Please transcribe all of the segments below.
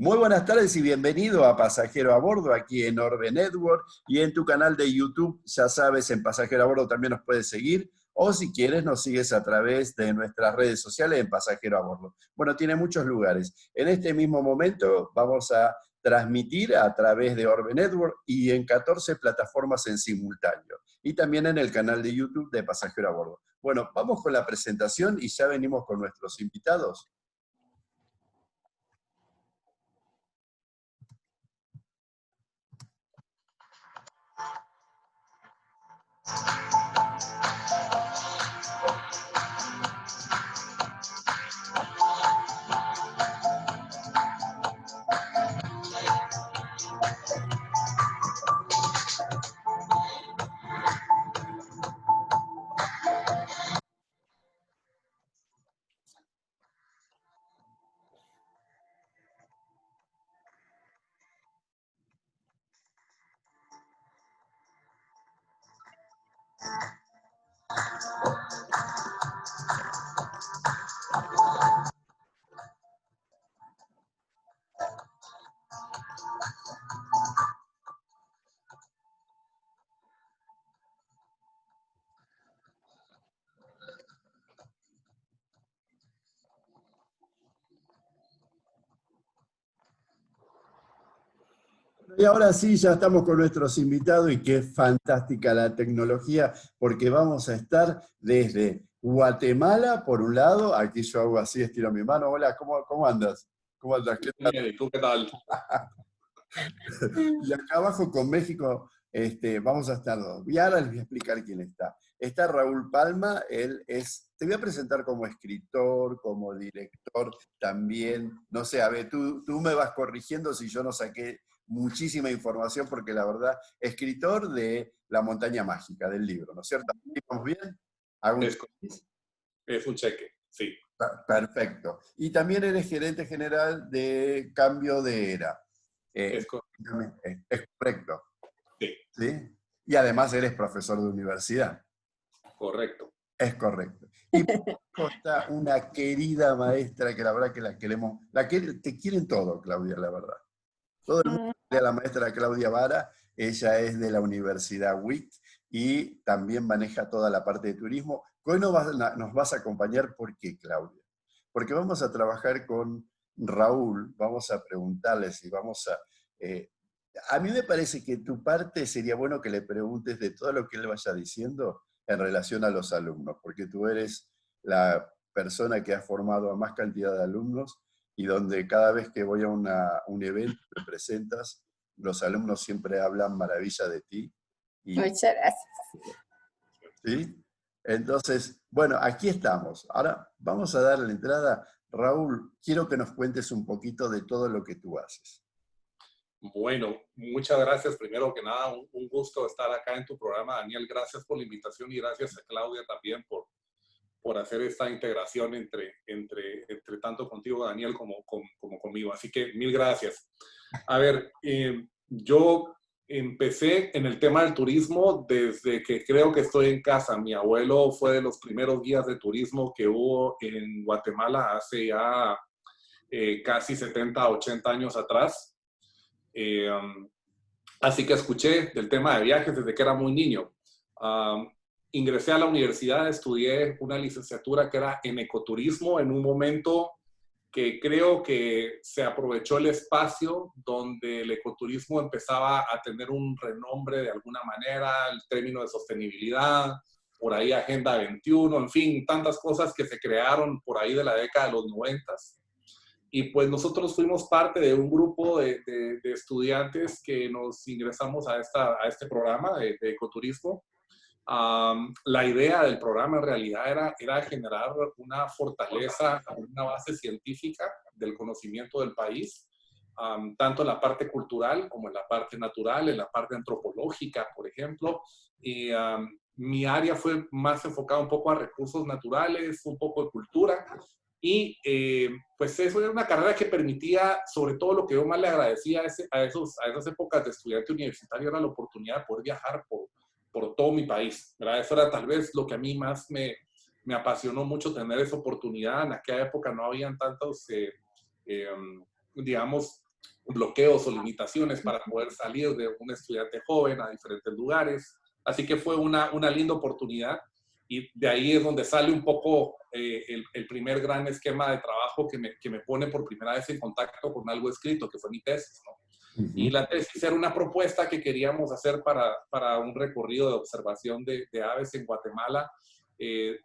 Muy buenas tardes y bienvenido a Pasajero a Bordo aquí en Orbe Network y en tu canal de YouTube, ya sabes, en Pasajero a Bordo también nos puedes seguir o si quieres nos sigues a través de nuestras redes sociales en Pasajero a Bordo. Bueno, tiene muchos lugares. En este mismo momento vamos a transmitir a través de Orbe Network y en 14 plataformas en simultáneo y también en el canal de YouTube de Pasajero a Bordo. Bueno, vamos con la presentación y ya venimos con nuestros invitados. Y ahora sí, ya estamos con nuestros invitados y qué fantástica la tecnología, porque vamos a estar desde Guatemala, por un lado, aquí yo hago así, estiro mi mano. Hola, ¿cómo andas? ¿Cómo andas? ¿Qué tal? Bien, ¿y tú qué tal? Y acá abajo con México vamos a estar dos. Y ahora les voy a explicar quién está. Está Raúl Palma, te voy a presentar como escritor, como director también. No sé, a ver, tú me vas corrigiendo si yo no saqué muchísima información, porque la verdad, escritor de La Montaña Mágica, del libro, ¿no es cierto? ¿Estamos bien? ¿Hago un Es, check? es un cheque, sí, Perfecto. Y también eres gerente general de Cambio de Era. Eh, es, co- es correcto, sí, ¿sí? Y además eres profesor de universidad. correcto. Es correcto. Y por último está una querida maestra que la verdad que la queremos, te quieren todo, Claudia, la verdad. Todo el mundo quiere a la maestra Claudia Vara. Ella es de la Universidad WIC y también maneja toda la parte de turismo. Hoy nos vas a acompañar, ¿por qué, Claudia? Porque vamos a trabajar con Raúl, vamos a preguntarles y eh, a mí me parece que tu parte sería bueno que le preguntes de todo lo que él vaya diciendo en relación a los alumnos, porque tú eres la persona que ha formado a más cantidad de alumnos y donde cada vez que voy a un evento te presentas, los alumnos siempre hablan maravilla de ti. Y, Muchas gracias. ¿sí? Entonces, bueno, aquí estamos. Ahora vamos a darle la entrada. Raúl, quiero que nos cuentes un poquito de todo lo que tú haces. Bueno, muchas gracias. Primero que nada, un gusto estar acá en tu programa, Daniel. Gracias por la invitación y gracias a Claudia también por hacer esta integración entre tanto contigo, Daniel, como conmigo. Así que mil gracias. A ver, yo empecé en el tema del turismo desde que creo que estoy en casa. Mi abuelo fue de los primeros guías de turismo que hubo en Guatemala hace ya casi 70, 80 años atrás. Así que escuché del tema de viajes desde que era muy niño. Um, Ingresé a la universidad, estudié una licenciatura que era en ecoturismo en un momento que creo que se aprovechó el espacio donde el ecoturismo empezaba a tener un renombre de alguna manera, el término de sostenibilidad, por ahí Agenda 21, en fin, tantas cosas que se crearon por ahí de la década de los 90. Y pues nosotros fuimos parte de un grupo de estudiantes que nos ingresamos a este programa de ecoturismo. La idea del programa en realidad era generar una fortaleza, una base científica del conocimiento del país, tanto en la parte cultural como en la parte natural, en la parte antropológica, por ejemplo. Y mi área fue más enfocada un poco a recursos naturales, un poco de cultura. Y pues eso era una carrera que permitía, sobre todo lo que yo más le agradecía a esas épocas de estudiante universitario, era la oportunidad de poder viajar por todo mi país, ¿verdad? Eso era tal vez lo que a mí más me apasionó mucho, tener esa oportunidad. En aquella época no habían tantos, digamos, bloqueos o limitaciones para poder salir de un estudiante joven a diferentes lugares. Así que fue una linda oportunidad y de ahí es donde sale un poco el primer gran esquema de trabajo que me pone por primera vez en contacto con algo escrito, que fue mi tesis, ¿no? Y la tesis era una propuesta que queríamos hacer para un recorrido de observación de aves en Guatemala.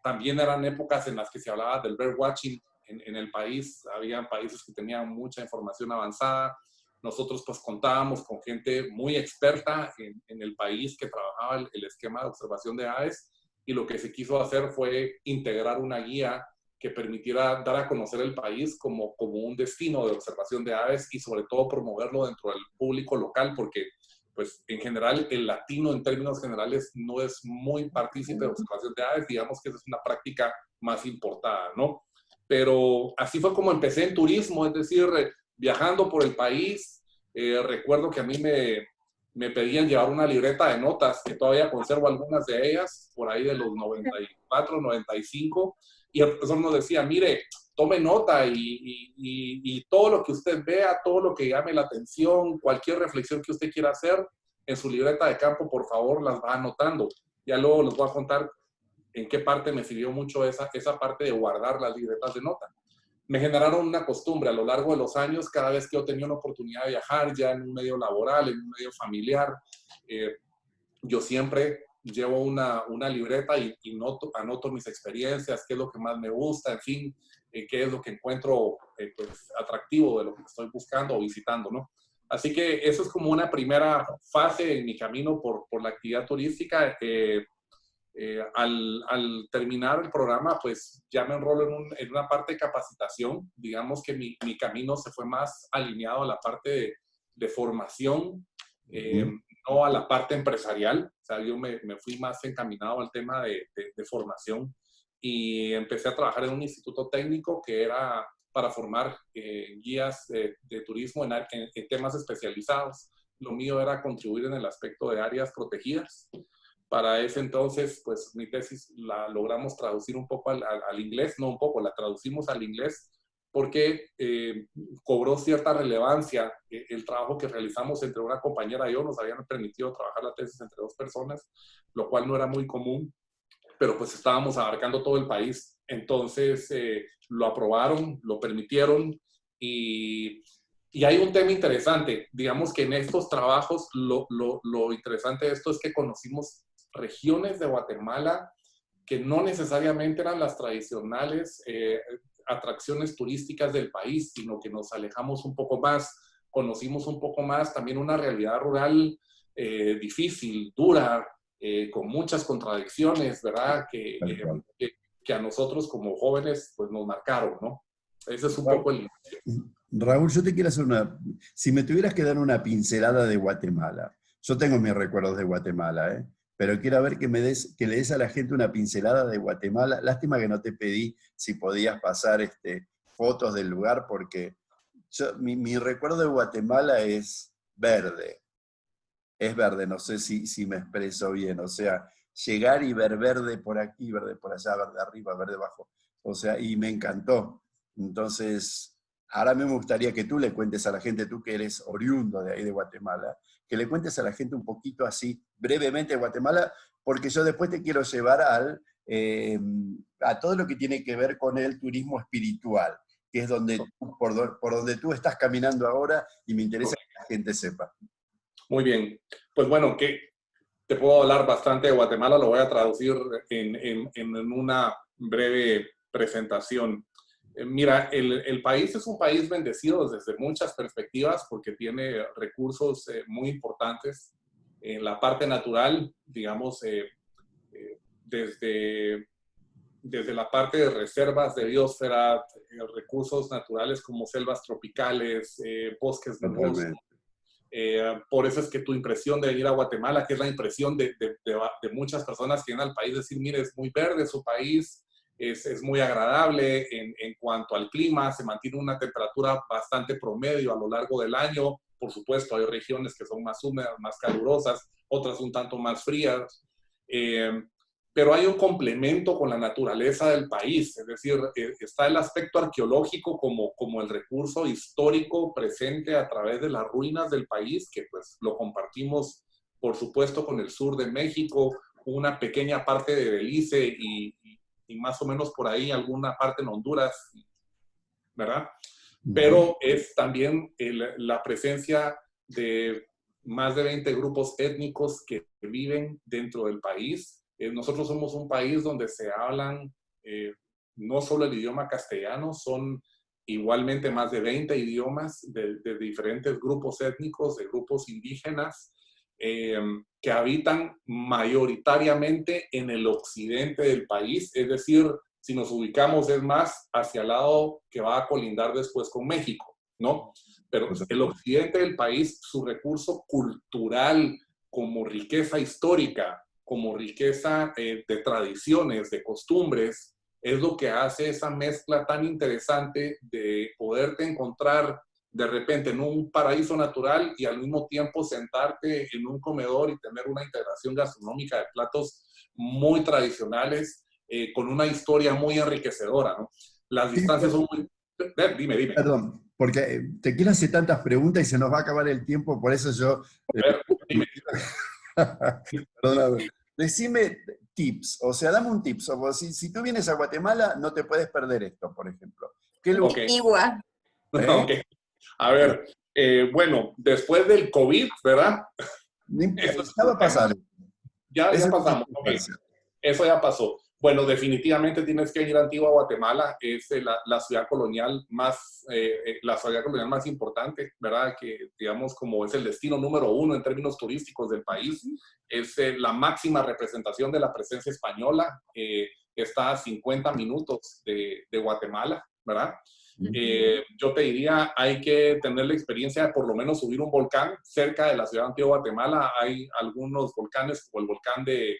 También eran épocas en las que se hablaba del bird watching en el país. Habían países que tenían mucha información avanzada. Nosotros pues contábamos con gente muy experta en el país que trabajaba el esquema de observación de aves, y lo que se quiso hacer fue integrar una guía que permitiera dar a conocer el país como un destino de observación de aves y sobre todo promoverlo dentro del público local, porque pues en general el latino en términos generales no es muy partícipe de observación de aves, digamos que esa es una práctica más importada, ¿no? Pero así fue como empecé en turismo, es decir, viajando por el país. Recuerdo que a mí me pedían llevar una libreta de notas, que todavía conservo algunas de ellas, por ahí de los 94, 95, y el profesor nos decía, mire, tome nota y todo lo que usted vea, todo lo que llame la atención, cualquier reflexión que usted quiera hacer en su libreta de campo, por favor, las va anotando. Ya luego les voy a contar en qué parte me sirvió mucho esa parte de guardar las libretas de nota. Me generaron una costumbre a lo largo de los años, cada vez que yo tenía una oportunidad de viajar, ya en un medio laboral, en un medio familiar, yo siempre llevo una libreta y anoto mis experiencias, qué es lo que más me gusta, en fin, qué es lo que encuentro pues, atractivo de lo que estoy buscando o visitando, ¿no? Así que eso es como una primera fase en mi camino por la actividad turística. Al terminar el programa, pues ya me enrolo en una parte de capacitación. Digamos que mi camino se fue más alineado a la parte de formación, no a la parte empresarial. O sea, yo me fui más encaminado al tema de formación y empecé a trabajar en un instituto técnico que era para formar guías de turismo en temas especializados. Lo mío era contribuir en el aspecto de áreas protegidas. Para ese entonces, pues mi tesis la logramos traducir un poco al inglés, no un poco, la traducimos al inglés porque cobró cierta relevancia el trabajo que realizamos entre una compañera y yo. Nos habían permitido trabajar la tesis entre dos personas, lo cual no era muy común, pero pues estábamos abarcando todo el país. Entonces lo aprobaron, lo permitieron y hay un tema interesante. Digamos que en estos trabajos lo interesante de esto es que conocimos regiones de Guatemala que no necesariamente eran las tradicionales atracciones turísticas del país, sino que nos alejamos un poco más, conocimos un poco más también una realidad rural difícil, dura, con muchas contradicciones, ¿verdad? Que a nosotros como jóvenes pues nos marcaron, ¿no? Ese es un poco el inicio. Raúl, yo te quiero hacer si me tuvieras que dar una pincelada de Guatemala, yo tengo mis recuerdos de Guatemala, pero quiero ver que le des a la gente una pincelada de Guatemala. Lástima que no te pedí si podías pasar fotos del lugar, porque mi recuerdo de Guatemala es verde, no sé si me expreso bien, o sea, llegar y ver verde por aquí, verde por allá, verde arriba, verde abajo, o sea, y me encantó. Entonces, ahora me gustaría que tú le cuentes a la gente, tú que eres oriundo de ahí de Guatemala, que le cuentes a la gente un poquito así, brevemente de Guatemala, porque yo después te quiero llevar a todo lo que tiene que ver con el turismo espiritual, que es por donde tú estás caminando ahora, y me interesa que la gente sepa. Muy bien. Pues bueno, que te puedo hablar bastante de Guatemala, lo voy a traducir en una breve presentación. Mira, el país es un país bendecido desde muchas perspectivas porque tiene recursos muy importantes en la parte natural, digamos, desde la parte de reservas de biosfera, recursos naturales como selvas tropicales, bosques nubosos. Por eso es que tu impresión de ir a Guatemala, que es la impresión de muchas personas que vienen al país, decir, mire, es muy verde su país, es muy agradable en cuanto al clima, se mantiene una temperatura bastante promedio a lo largo del año. Por supuesto, hay regiones que son más húmedas, más calurosas, otras un tanto más frías. pero hay un complemento con la naturaleza del país, es decir, está el aspecto arqueológico como el recurso histórico presente a través de las ruinas del país, que pues lo compartimos, por supuesto, con el sur de México, una pequeña parte de Belice y más o menos por ahí alguna parte en Honduras, ¿verdad? Pero es también la presencia de más de 20 grupos étnicos que viven dentro del país. Nosotros somos un país donde se hablan no solo el idioma castellano, son igualmente más de 20 idiomas de diferentes grupos étnicos, de grupos indígenas, que habitan mayoritariamente en el occidente del país, es decir, si nos ubicamos es más hacia el lado que va a colindar después con México, ¿no? Pero el occidente del país, su recurso cultural como riqueza histórica, como riqueza de tradiciones, de costumbres, es lo que hace esa mezcla tan interesante de poderte encontrar de repente en un paraíso natural y al mismo tiempo sentarte en un comedor y tener una integración gastronómica de platos muy tradicionales, con una historia muy enriquecedora, ¿no? Las distancias son muy... Dime. Perdón, porque te quiero hacer tantas preguntas y se nos va a acabar el tiempo, por eso yo... A ver, dime. Perdóname. Decime tips, o sea, dame un tips. O si tú vienes a Guatemala, no te puedes perder esto, por ejemplo. ¿Qué lugar? Okay. ¿Eh? Okay. A ver, bueno, después del COVID, ¿verdad? Eso ya va a pasar. Ya Eso pasamos. Okay. Eso ya pasó. Bueno, definitivamente tienes que ir a Antigua Guatemala, es la ciudad colonial la ciudad colonial más importante, ¿verdad? Que digamos como es el destino número 1 en términos turísticos del país. Es la máxima representación de la presencia española. Está a 50 minutos de Guatemala, ¿verdad? Yo te diría, hay que tener la experiencia de por lo menos subir un volcán cerca de la ciudad de Antigua Guatemala. Hay algunos volcanes, como el volcán de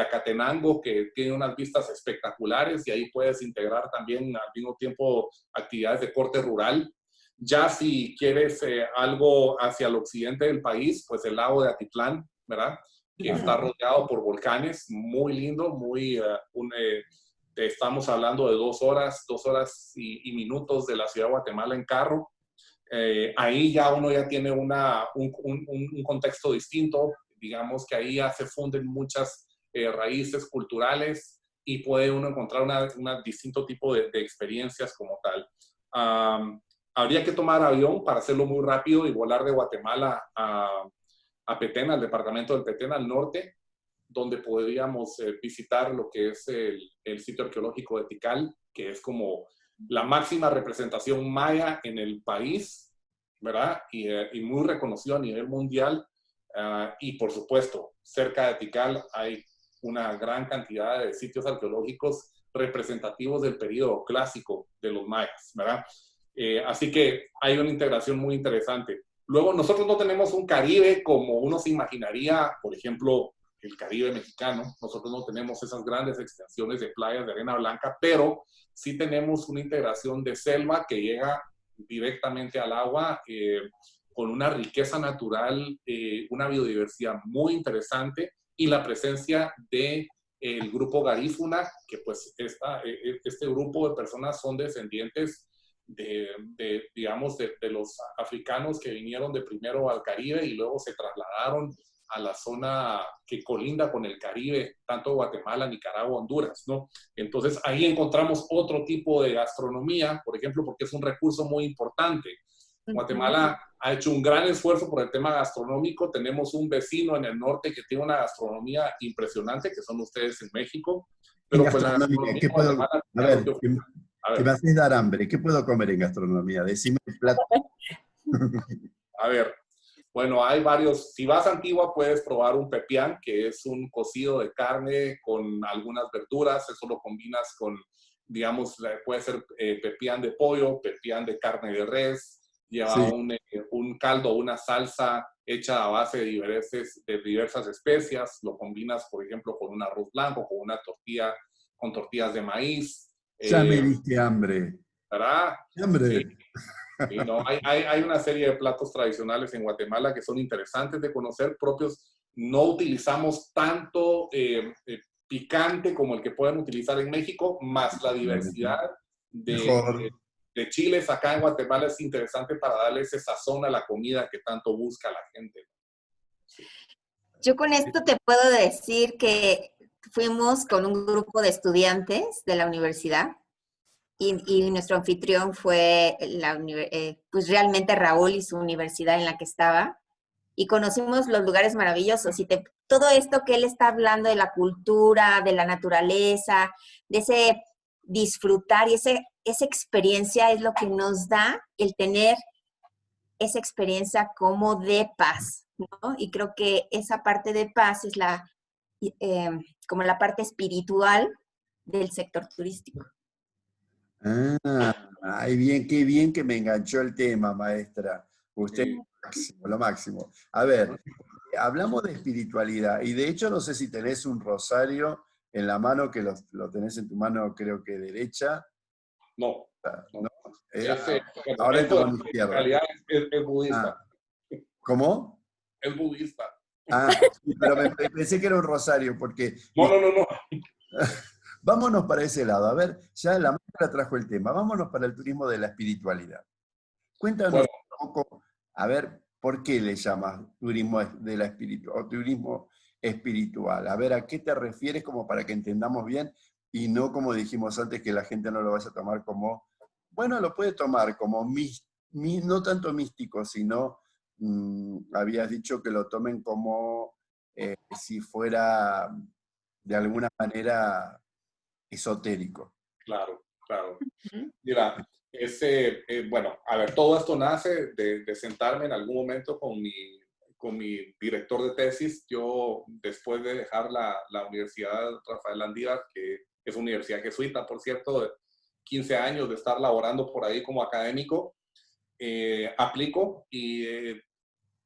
Acatenango, que tiene unas vistas espectaculares y ahí puedes integrar también al mismo tiempo actividades de corte rural. Ya si quieres algo hacia el occidente del país, pues el lago de Atitlán, ¿verdad? Que está rodeado por volcanes, muy lindo, estamos hablando de 2 horas y minutos de la ciudad de Guatemala en carro. Ahí ya uno ya tiene un contexto distinto, digamos que ahí ya se funden muchas raíces culturales y puede uno encontrar un distinto tipo de experiencias como tal. Habría que tomar avión para hacerlo muy rápido y volar de Guatemala a Petén, al departamento del Petén, al norte, donde podríamos visitar lo que es el sitio arqueológico de Tikal, que es como la máxima representación maya en el país, ¿verdad? Y muy reconocido a nivel mundial. Y por supuesto, cerca de Tikal hay una gran cantidad de sitios arqueológicos representativos del periodo clásico de los mayas, ¿verdad? Así que hay una integración muy interesante. Luego, nosotros no tenemos un Caribe como uno se imaginaría, por ejemplo, el Caribe mexicano. Nosotros no tenemos esas grandes extensiones de playas de arena blanca, pero sí tenemos una integración de selva que llega directamente al agua, con una riqueza natural, una biodiversidad muy interesante y la presencia de el grupo Garífuna, que pues este grupo de personas son descendientes digamos, de los africanos que vinieron de primero al Caribe y luego se trasladaron a la zona que colinda con el Caribe, tanto Guatemala, Nicaragua, Honduras, ¿no? Entonces ahí encontramos otro tipo de gastronomía, por ejemplo, porque es un recurso muy importante. Guatemala ha hecho un gran esfuerzo por el tema gastronómico. Tenemos un vecino en el norte que tiene una gastronomía impresionante, que son ustedes en México. Pero pues la gastronomía ¿qué puedo, a ver, que me haces dar hambre? ¿Qué puedo comer en gastronomía? Decime el plato. A ver, bueno, hay varios. Si vas a Antigua, puedes probar un pepián, que es un cocido de carne con algunas verduras. Eso lo combinas con, digamos, puede ser pepián de pollo, pepián de carne de res. Lleva un caldo, una salsa hecha a base de diversas especias. Lo combinas, por ejemplo, con un arroz blanco, con una tortilla, con tortillas de maíz. Ya me diste hambre. ¿Verdad? ¡Hambre! Sí, no, hay una serie de platos tradicionales en Guatemala que son interesantes de conocer, propios. No utilizamos tanto picante como el que pueden utilizar en México, más la diversidad Mejor. de chiles acá en Guatemala es interesante para darle ese sazón a la comida que tanto busca la gente. Yo con esto te puedo decir que fuimos con un grupo de estudiantes de la universidad y nuestro anfitrión fue pues realmente Raúl y su universidad en la que estaba. Y conocimos los lugares maravillosos. Todo esto que él está hablando de la cultura, de la naturaleza, de ese disfrutar y esa experiencia es lo que nos da el tener esa experiencia como de paz, ¿no? Y creo que esa parte de paz es como la parte espiritual del sector turístico. Ay, bien, qué bien que me enganchó el tema, maestra. Usted lo máximo. A ver, hablamos de espiritualidad y de hecho no sé si tenés un rosario en la mano, que lo tenés en tu mano creo que derecha. No. ¿No? Ahora en tu mano izquierda. En realidad es budista. ¿Cómo? Es budista. Sí, pero pensé que era un rosario porque... No. Vámonos para ese lado. A ver, ya la maestra trajo el tema. Vámonos para el turismo de la espiritualidad. Cuéntanos un poco, a ver, ¿por qué le llamas turismo de la o turismo espiritual? A ver, ¿a qué te refieres como para que entendamos bien y no como dijimos antes que la gente no lo vaya a tomar como, bueno, lo puede tomar como no tanto místico, sino habías dicho que lo tomen como si fuera de alguna manera esotérico. Claro. Mira, bueno, a ver, todo esto nace de sentarme en algún momento con mi director de tesis. Yo, después de dejar la Universidad Rafael Landívar, que es una universidad jesuita, por cierto, de 15 años de estar laborando por ahí como académico, aplico y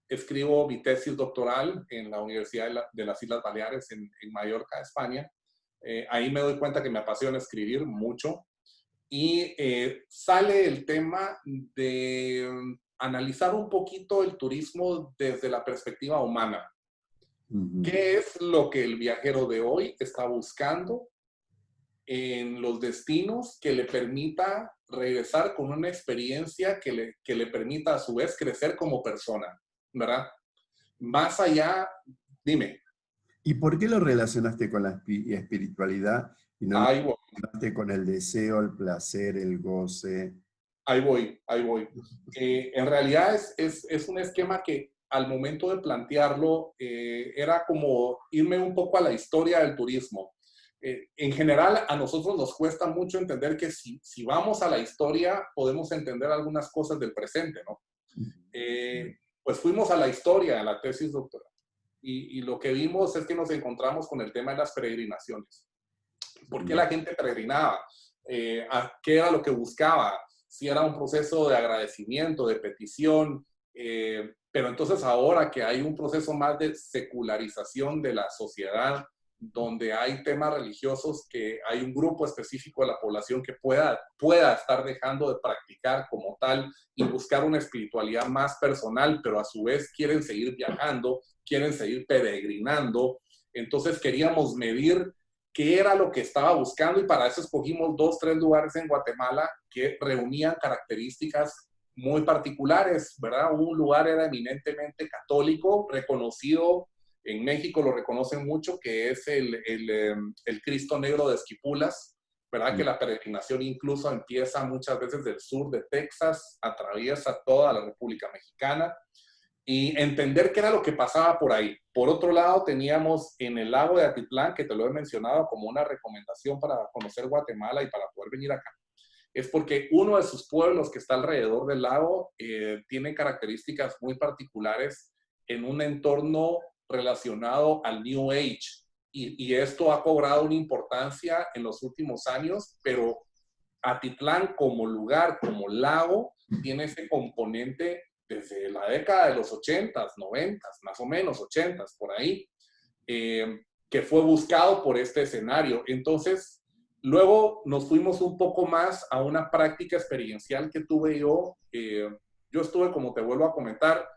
escribo mi tesis doctoral en la Universidad de las Islas Baleares en Mallorca, España. Ahí me doy cuenta que me apasiona escribir mucho y sale el tema de analizar un poquito el turismo desde la perspectiva humana. ¿Qué es lo que el viajero de hoy está buscando en los destinos que le permita regresar con una experiencia que le permita a su vez crecer como persona, ¿verdad? Más allá, dime. ¿Y por qué lo relacionaste con la espiritualidad y no lo relacionaste con el deseo, el placer, el goce? Ahí voy. En realidad es un esquema que al momento de plantearlo era como irme un poco a la historia del turismo. En general, a nosotros nos cuesta mucho entender que si vamos a la historia, podemos entender algunas cosas del presente, ¿no? Pues fuimos a la historia, a la tesis doctoral. Y lo que vimos es que nos encontramos con el tema de las peregrinaciones. ¿Por qué la gente peregrinaba? ¿Qué era lo que buscaba? Si era un proceso de agradecimiento, de petición, pero entonces ahora que hay un proceso más de secularización de la sociedad, donde hay temas religiosos que hay un grupo específico de la población que pueda estar dejando de practicar como tal y buscar una espiritualidad más personal, pero a su vez quieren seguir viajando, quieren seguir peregrinando. Entonces queríamos medir qué era lo que estaba buscando y para eso escogimos 2-3 lugares en Guatemala que reunían características muy particulares, ¿verdad? Un lugar era eminentemente católico, reconocido, en México lo reconocen mucho, que es el Cristo Negro de Esquipulas, ¿verdad? Que la peregrinación incluso empieza muchas veces del sur de Texas, atraviesa toda la República Mexicana, y entender qué era lo que pasaba por ahí. Por otro lado, teníamos en el lago de Atitlán, que te lo he mencionado como una recomendación para conocer Guatemala y para poder venir acá, es porque uno de sus pueblos que está alrededor del lago tiene características muy particulares en un entorno relacionado al New Age. Y esto ha cobrado una importancia en los últimos años, pero Atitlán como lugar, como lago, tiene ese componente desde la década de los 80s, 90s, más o menos 80s, por ahí, que fue buscado por este escenario. Entonces, luego nos fuimos un poco más a una práctica experiencial que tuve yo. Yo estuve, como te vuelvo a comentar,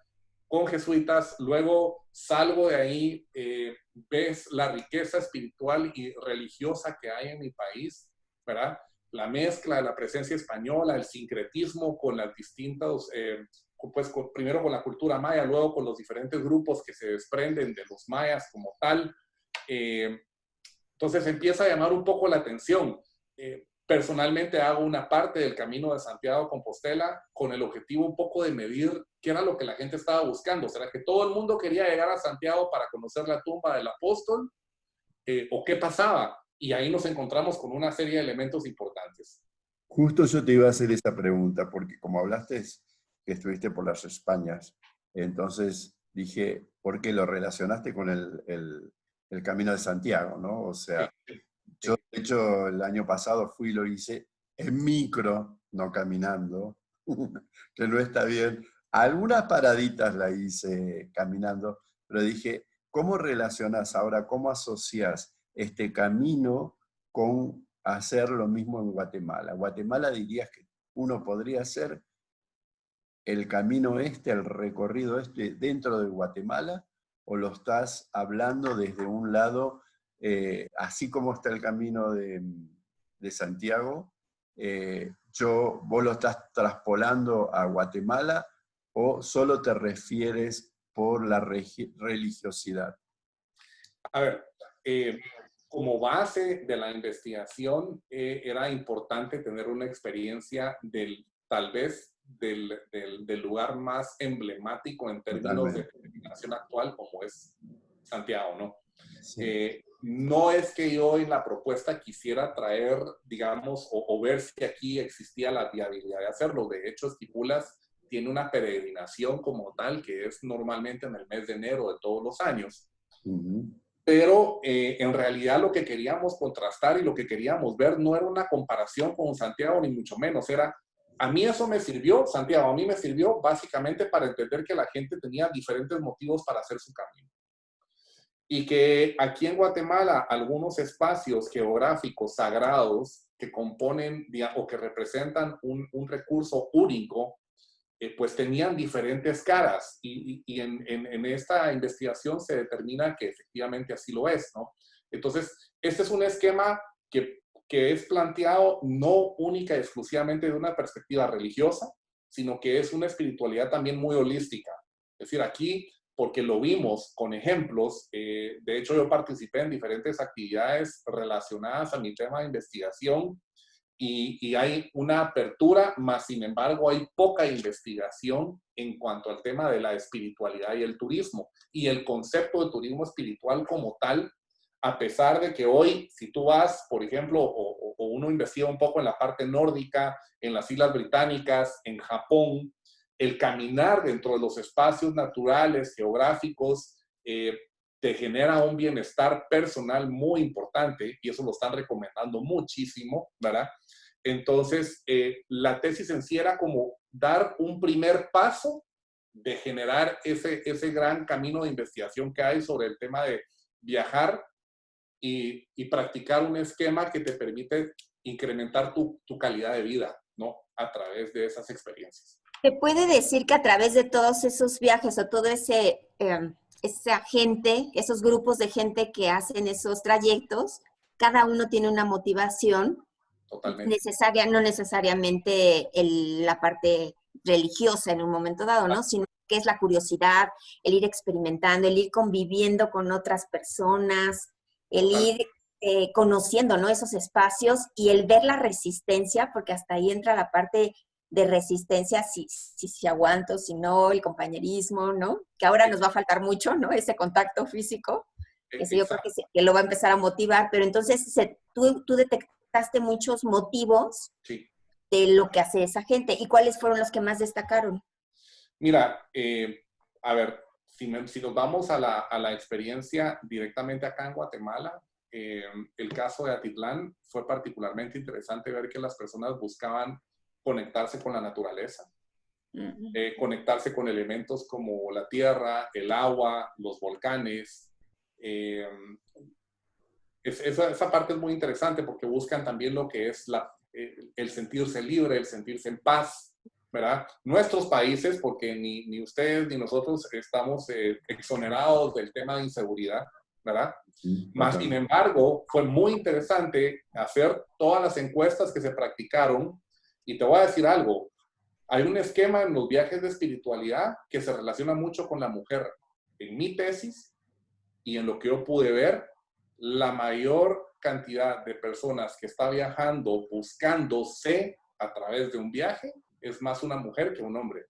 con jesuitas, luego salgo de ahí, ves la riqueza espiritual y religiosa que hay en mi país, ¿verdad? La mezcla de la presencia española, el sincretismo con las distintas, pues primero con la cultura maya, luego con los diferentes grupos que se desprenden de los mayas como tal. Entonces empieza a llamar un poco la atención. Personalmente hago una parte del Camino de Santiago a Compostela con el objetivo un poco de medir qué era lo que la gente estaba buscando. ¿Será que todo el mundo quería llegar a Santiago para conocer la tumba del apóstol? ¿O qué pasaba? Y ahí nos encontramos con una serie de elementos importantes. Justo yo te iba a hacer esa pregunta, porque como hablaste que estuviste por las Españas, entonces dije, ¿por qué lo relacionaste con el Camino de Santiago, ¿no? O sea, yo de hecho el año pasado fui y lo hice en micro, no caminando, que no está bien. Algunas paraditas la hice caminando, pero dije, ¿cómo relacionas ahora, cómo asocias este camino con hacer lo mismo en Guatemala? Guatemala dirías que uno podría hacer el camino este, el recorrido este dentro de Guatemala, o lo estás hablando desde un lado, así como está el camino de Santiago, vos lo estás traspolando a Guatemala, o solo te refieres por la religiosidad? A ver, como base de la investigación, era importante tener una experiencia tal vez del lugar más emblemático en términos de peregrinación actual, como es Santiago, ¿no? Sí. No es que yo en la propuesta quisiera traer, digamos, o ver si aquí existía la viabilidad de hacerlo. De hecho, Esquipulas tiene una peregrinación como tal, que es normalmente en el mes de enero de todos los años. Pero en realidad lo que queríamos contrastar y lo que queríamos ver no era una comparación con Santiago, ni mucho menos. A mí eso me sirvió, Santiago, a mí me sirvió básicamente para entender que la gente tenía diferentes motivos para hacer su camino. Y que aquí en Guatemala algunos espacios geográficos sagrados que componen o que representan un recurso único, pues tenían diferentes caras, y en esta investigación se determina que efectivamente así lo es, ¿no? Entonces, este es un esquema que es planteado no única y exclusivamente de una perspectiva religiosa, sino que es una espiritualidad también muy holística. Es decir, aquí, porque lo vimos con ejemplos, de hecho yo participé en diferentes actividades relacionadas a mi tema de investigación, y hay una apertura, más sin embargo hay poca investigación en cuanto al tema de la espiritualidad y el turismo, y el concepto de turismo espiritual como tal, a pesar de que hoy, si tú vas, por ejemplo, o uno investiga un poco en la parte nórdica, en las Islas Británicas, en Japón, el caminar dentro de los espacios naturales, geográficos, te genera un bienestar personal muy importante, y eso lo están recomendando muchísimo, ¿verdad? Entonces, la tesis en sí era como dar un primer paso de generar ese gran camino de investigación que hay sobre el tema de viajar y practicar un esquema que te permite incrementar tu calidad de vida, ¿no? A través de esas experiencias. ¿Se puede decir que a través de todos esos viajes o todo esa gente, esos grupos de gente que hacen esos trayectos, cada uno tiene una motivación Totalmente. no necesariamente la parte religiosa en un momento dado, ¿no? Sino que es la curiosidad, el ir experimentando, el ir conviviendo con otras personas, el ir conociendo, ¿no? Esos espacios, y el ver la resistencia, porque hasta ahí entra la parte de resistencia, si aguanto, si no, el compañerismo, ¿no? Que ahora nos va a faltar mucho, ¿no? Ese contacto físico, eso yo creo que lo va a empezar a motivar, pero entonces tú detectaste muchos motivos de lo que hace esa gente. ¿Y cuáles fueron los que más destacaron? Mira, a ver, si nos vamos a la experiencia directamente acá en Guatemala, el caso de Atitlán fue particularmente interesante ver que las personas buscaban conectarse con la naturaleza, conectarse con elementos como la tierra, el agua, los volcanes. Esa parte es muy interesante porque buscan también lo que es el sentirse libre, el sentirse en paz. ¿verdad? Nuestros países, porque ni ustedes ni nosotros estamos exonerados del tema de inseguridad, ¿verdad? Más sin embargo, fue muy interesante hacer todas las encuestas que se practicaron, y te voy a decir algo, hay un esquema en los viajes de espiritualidad que se relaciona mucho con la mujer. En mi tesis y en lo que yo pude ver, la mayor cantidad de personas que está viajando buscándose a través de un viaje es más una mujer que un hombre,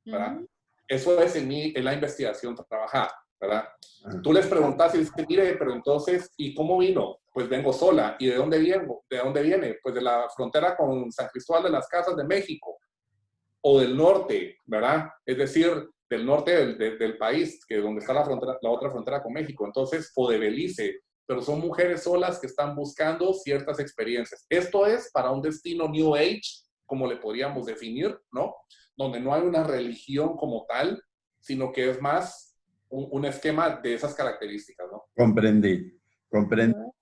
¿verdad? Eso es en la investigación trabajada, ¿verdad? Tú les preguntas y dices, mire, pero entonces, ¿y cómo vino? Pues vengo sola. ¿Y de dónde vengo? ¿De dónde viene? Pues de la frontera con San Cristóbal de las Casas de México, o del norte, ¿verdad? Es decir, del norte del país, que es donde está la otra frontera con México. Entonces, o de Belice, pero son mujeres solas que están buscando ciertas experiencias. Esto es para un destino New Age, como le podríamos definir, ¿no? Donde no hay una religión como tal, sino que es más un esquema de esas características, ¿no? Comprendí.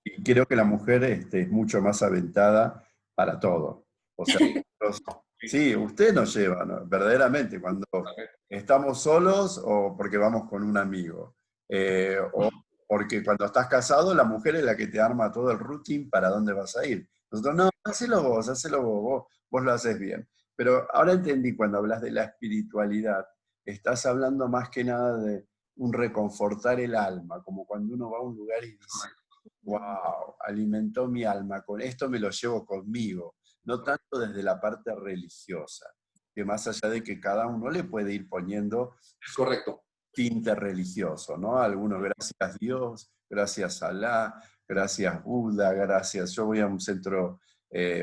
Y creo que la mujer es mucho más aventada para todo. O sea, sí, usted nos lleva, ¿no? Verdaderamente, cuando estamos solos o porque vamos con un amigo. O porque cuando estás casado, la mujer es la que te arma todo el routine para dónde vas a ir. Nosotros, no, hacelo vos lo haces bien. Pero ahora entendí, cuando hablas de la espiritualidad, estás hablando más que nada de un reconfortar el alma, como cuando uno va a un lugar y dice, wow, alimentó mi alma, con esto me lo llevo conmigo. No tanto desde la parte religiosa, que más allá de que cada uno le puede ir poniendo correcto tinte religioso, ¿no? Algunos, gracias Dios, gracias Alá, gracias Buda, gracias. Yo voy a un centro,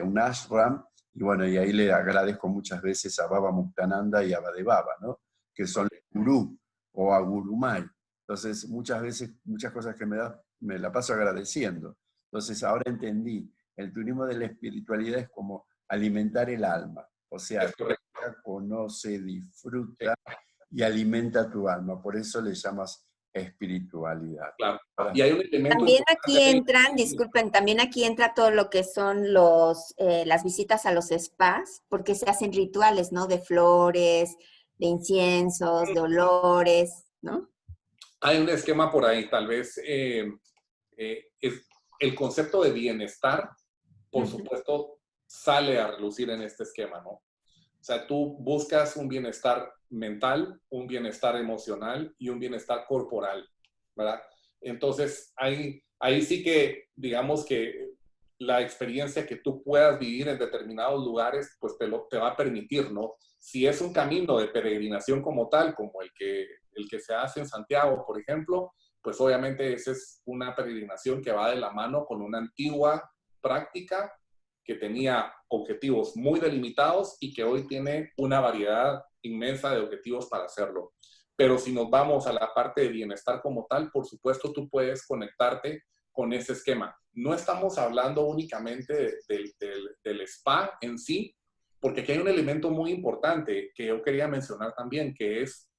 un ashram, y bueno, y ahí le agradezco muchas veces a Baba Muktananda y a Badebaba, ¿no? Que son el gurú o a Gurumay. Entonces, muchas veces, muchas cosas que me la paso agradeciendo. Entonces, ahora entendí, el turismo de la espiritualidad es como alimentar el alma. O sea, conoce, disfruta y alimenta tu alma. Por eso le llamas espiritualidad. Claro. Y hay un elemento también aquí entran, disculpen, también aquí entra todo lo que son las visitas a los spas, porque se hacen rituales, ¿no? De flores, de inciensos, de olores, ¿no? Hay un esquema por ahí, tal vez es el concepto de bienestar, por supuesto, sale a relucir en este esquema, ¿no? O sea, tú buscas un bienestar mental, un bienestar emocional y un bienestar corporal, ¿verdad? Entonces, ahí sí que, digamos que la experiencia que tú puedas vivir en determinados lugares, pues te va a permitir, ¿no? Si es un camino de peregrinación como tal, como el que se hace en Santiago, por ejemplo, pues obviamente esa es una peregrinación que va de la mano con una antigua práctica que tenía objetivos muy delimitados y que hoy tiene una variedad inmensa de objetivos para hacerlo. Pero si nos vamos a la parte de bienestar como tal, por supuesto tú puedes conectarte con ese esquema. No estamos hablando únicamente del spa en sí, porque aquí hay un elemento muy importante que yo quería mencionar también, que es,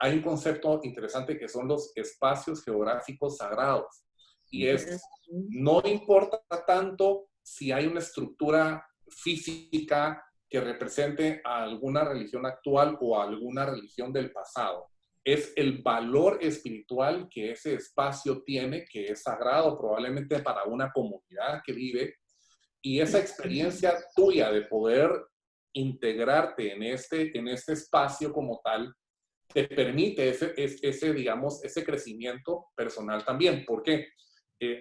hay un concepto interesante que son los espacios geográficos sagrados. Y es, no importa tanto si hay una estructura física que represente a alguna religión actual o a alguna religión del pasado. Es el valor espiritual que ese espacio tiene, que es sagrado probablemente para una comunidad que vive, y esa experiencia tuya de poder integrarte en este espacio como tal, te permite digamos, ese crecimiento personal también. ¿Por qué?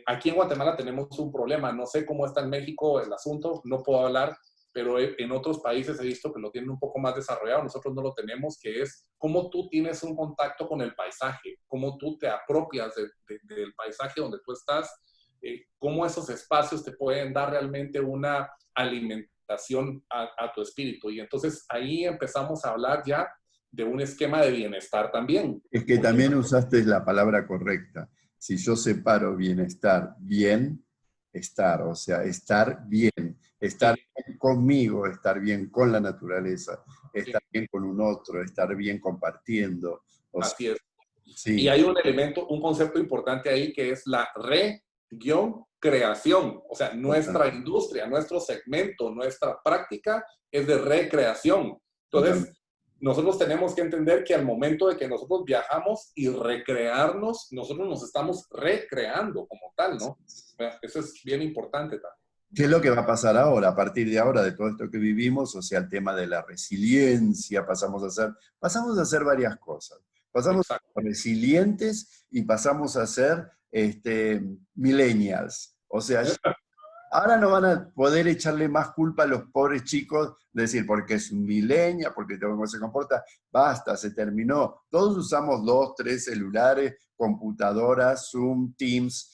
Aquí en Guatemala tenemos un problema, no sé cómo está en México el asunto, no puedo hablar, pero en otros países he visto que lo tienen un poco más desarrollado, nosotros no lo tenemos, que es cómo tú tienes un contacto con el paisaje, cómo tú te apropias del paisaje donde tú estás, cómo esos espacios te pueden dar realmente una alimentación a tu espíritu. Y entonces ahí empezamos a hablar ya de un esquema de bienestar también. Es que también usaste la palabra correcta. Si yo separo bienestar, estar, o sea, estar bien, estar bien conmigo, estar bien con la naturaleza, estar bien con un otro, estar bien compartiendo. Así es. Sí. Y hay un elemento, un concepto importante ahí que es la recreación. O sea, nuestra industria, nuestro segmento, nuestra práctica es de recreación. Entonces, nosotros tenemos que entender que al momento de que nosotros viajamos y recrearnos, nosotros nos estamos recreando como tal, ¿no? Eso es bien importante también. ¿Qué es lo que va a pasar ahora, a partir de ahora, de todo esto que vivimos? O sea, el tema de la resiliencia, pasamos a hacer varias cosas. Pasamos a Exacto. ser resilientes y pasamos a ser millennials. O sea, ahora no van a poder echarle más culpa a los pobres chicos, de decir, porque es un millennial, porque cómo se comporta. Basta, se terminó. Todos usamos 2, 3 celulares, computadoras, Zoom, Teams,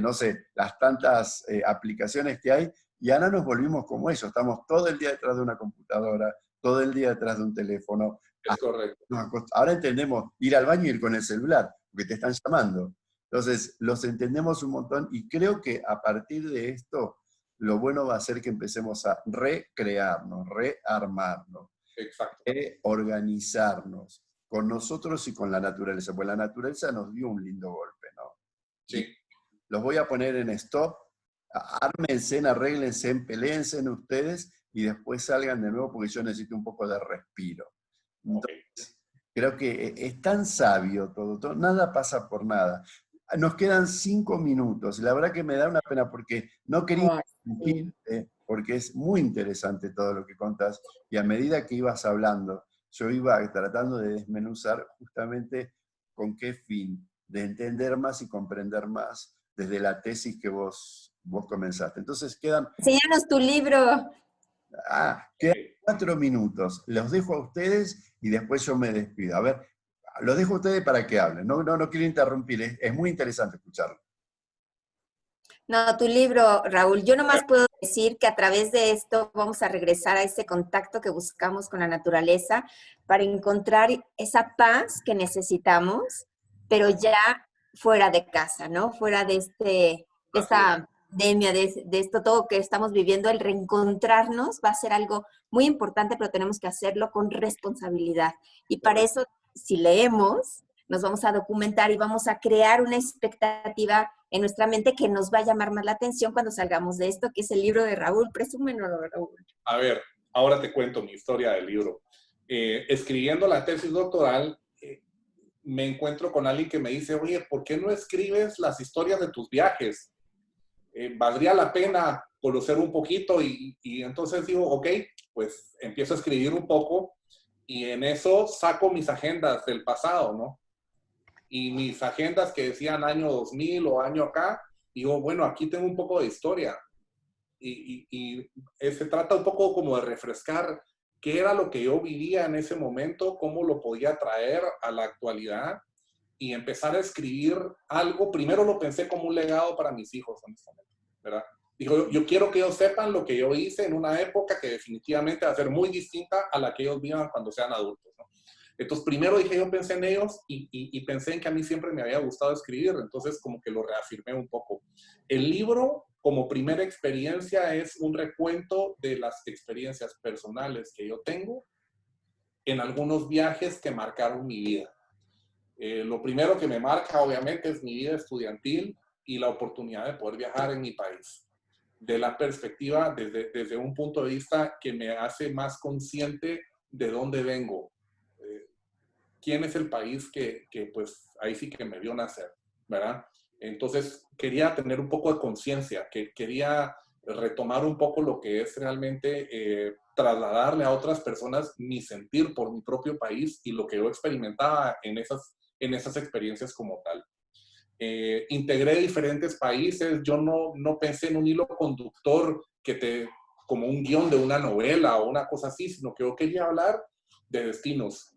no sé, las tantas aplicaciones que hay, y ahora nos volvimos como ellos. Estamos todo el día detrás de una computadora, todo el día detrás de un teléfono. Es correcto. Ahora entendemos ir al baño y ir con el celular, porque te están llamando. Entonces, los entendemos un montón y creo que a partir de esto, lo bueno va a ser que empecemos a recrearnos, rearmarnos, Exacto. reorganizarnos con nosotros y con la naturaleza, porque la naturaleza nos dio un lindo golpe, ¿no? Sí. Los voy a poner en stop, ármense, arréglense, peleense ustedes y después salgan de nuevo porque yo necesito un poco de respiro. Entonces, creo que es tan sabio todo, nada pasa por nada. Nos quedan 5 minutos y la verdad que me da una pena porque no quería interrumpirte, porque es muy interesante todo lo que contás y a medida que ibas hablando, yo iba tratando de desmenuzar justamente con qué fin, de entender más y comprender más desde la tesis que vos comenzaste. Entonces quedan Enséñanos tu libro. quedan 4 minutos. Los dejo a ustedes y después yo me despido. A ver, los dejo a ustedes para que hablen. No quiero interrumpir, es muy interesante escucharlo. No, tu libro, Raúl. Yo nomás puedo decir que a través de esto vamos a regresar a ese contacto que buscamos con la naturaleza para encontrar esa paz que necesitamos, pero ya fuera de casa, ¿no? Fuera de esta pandemia, de esto todo que estamos viviendo, el reencontrarnos va a ser algo muy importante, pero tenemos que hacerlo con responsabilidad. Y para eso, si leemos, nos vamos a documentar y vamos a crear una expectativa en nuestra mente que nos va a llamar más la atención cuando salgamos de esto, que es el libro de Raúl. Presúmelo, Raúl. A ver, ahora te cuento mi historia del libro. Escribiendo la tesis doctoral, me encuentro con alguien que me dice, oye, ¿por qué no escribes las historias de tus viajes? Valdría la pena conocer un poquito y entonces digo, ok, pues empiezo a escribir un poco y en eso saco mis agendas del pasado, ¿no? Y mis agendas que decían año 2000 o año acá, digo, bueno, aquí tengo un poco de historia. Y se trata un poco como de refrescar qué era lo que yo vivía en ese momento, cómo lo podía traer a la actualidad y empezar a escribir algo. Primero lo pensé como un legado para mis hijos, honestamente, ¿verdad? Dijo, yo quiero que ellos sepan lo que yo hice en una época que definitivamente va a ser muy distinta a la que ellos vivan cuando sean adultos, ¿no? Entonces, primero dije, yo pensé en ellos y pensé en que a mí siempre me había gustado escribir, entonces como que lo reafirmé un poco. El libro, como primera experiencia, es un recuento de las experiencias personales que yo tengo en algunos viajes que marcaron mi vida. Lo primero que me marca, obviamente, es mi vida estudiantil y la oportunidad de poder viajar en mi país. De la perspectiva, desde un punto de vista que me hace más consciente de dónde vengo. Quién es el país que pues ahí sí que me vio nacer, ¿verdad? Entonces quería tener un poco de conciencia, que quería retomar un poco lo que es realmente trasladarle a otras personas mi sentir por mi propio país y lo que yo experimentaba en esas experiencias como tal. Integré diferentes países, yo no pensé en un hilo conductor como un guión de una novela o una cosa así, sino que yo quería hablar de destinos.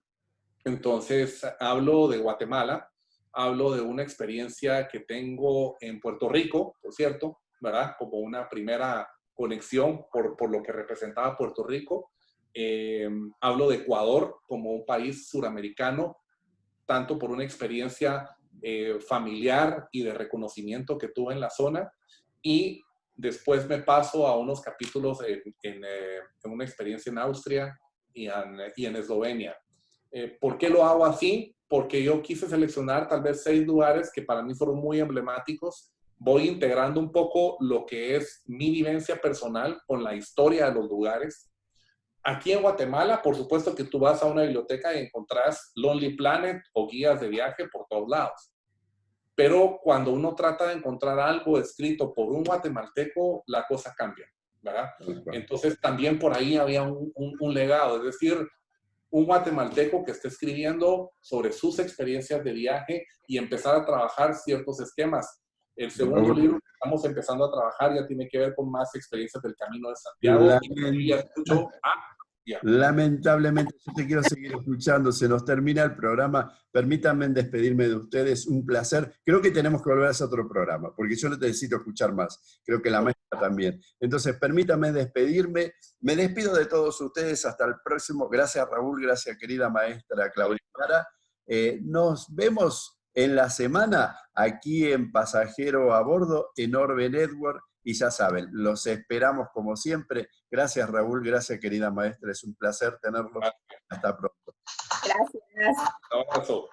Entonces, hablo de Guatemala, hablo de una experiencia que tengo en Puerto Rico, por cierto, ¿verdad? Como una primera conexión por lo que representaba Puerto Rico. Hablo de Ecuador como un país suramericano, tanto por una experiencia familiar y de reconocimiento que tuve en la zona. Y después me paso a unos capítulos en una experiencia en Austria y en Eslovenia. ¿Por qué lo hago así? Porque yo quise seleccionar tal vez 6 lugares que para mí fueron muy emblemáticos. Voy integrando un poco lo que es mi vivencia personal con la historia de los lugares. Aquí en Guatemala, por supuesto que tú vas a una biblioteca y encontrás Lonely Planet o guías de viaje por todos lados. Pero cuando uno trata de encontrar algo escrito por un guatemalteco, la cosa cambia, ¿verdad? Entonces también por ahí había un legado, es decir, un guatemalteco que esté escribiendo sobre sus experiencias de viaje y empezar a trabajar ciertos esquemas. El segundo libro que estamos empezando a trabajar ya tiene que ver con más experiencias del Camino de Santiago. Y ya escucho, lamentablemente, yo te quiero seguir escuchando, se nos termina el programa. Permítanme despedirme de ustedes, un placer. Creo que tenemos que volver a hacer otro programa, porque yo necesito escuchar más. Creo que la maestra también. Entonces, permítanme despedirme. Me despido de todos ustedes hasta el próximo. Gracias, Raúl, gracias, querida maestra Claudia Vara. Nos vemos en la semana aquí en Pasajero a Bordo, en Orbe Network. Y ya saben, los esperamos como siempre. Gracias, Raúl. Gracias, querida maestra. Es un placer tenerlos. Hasta pronto. Gracias. Un abrazo.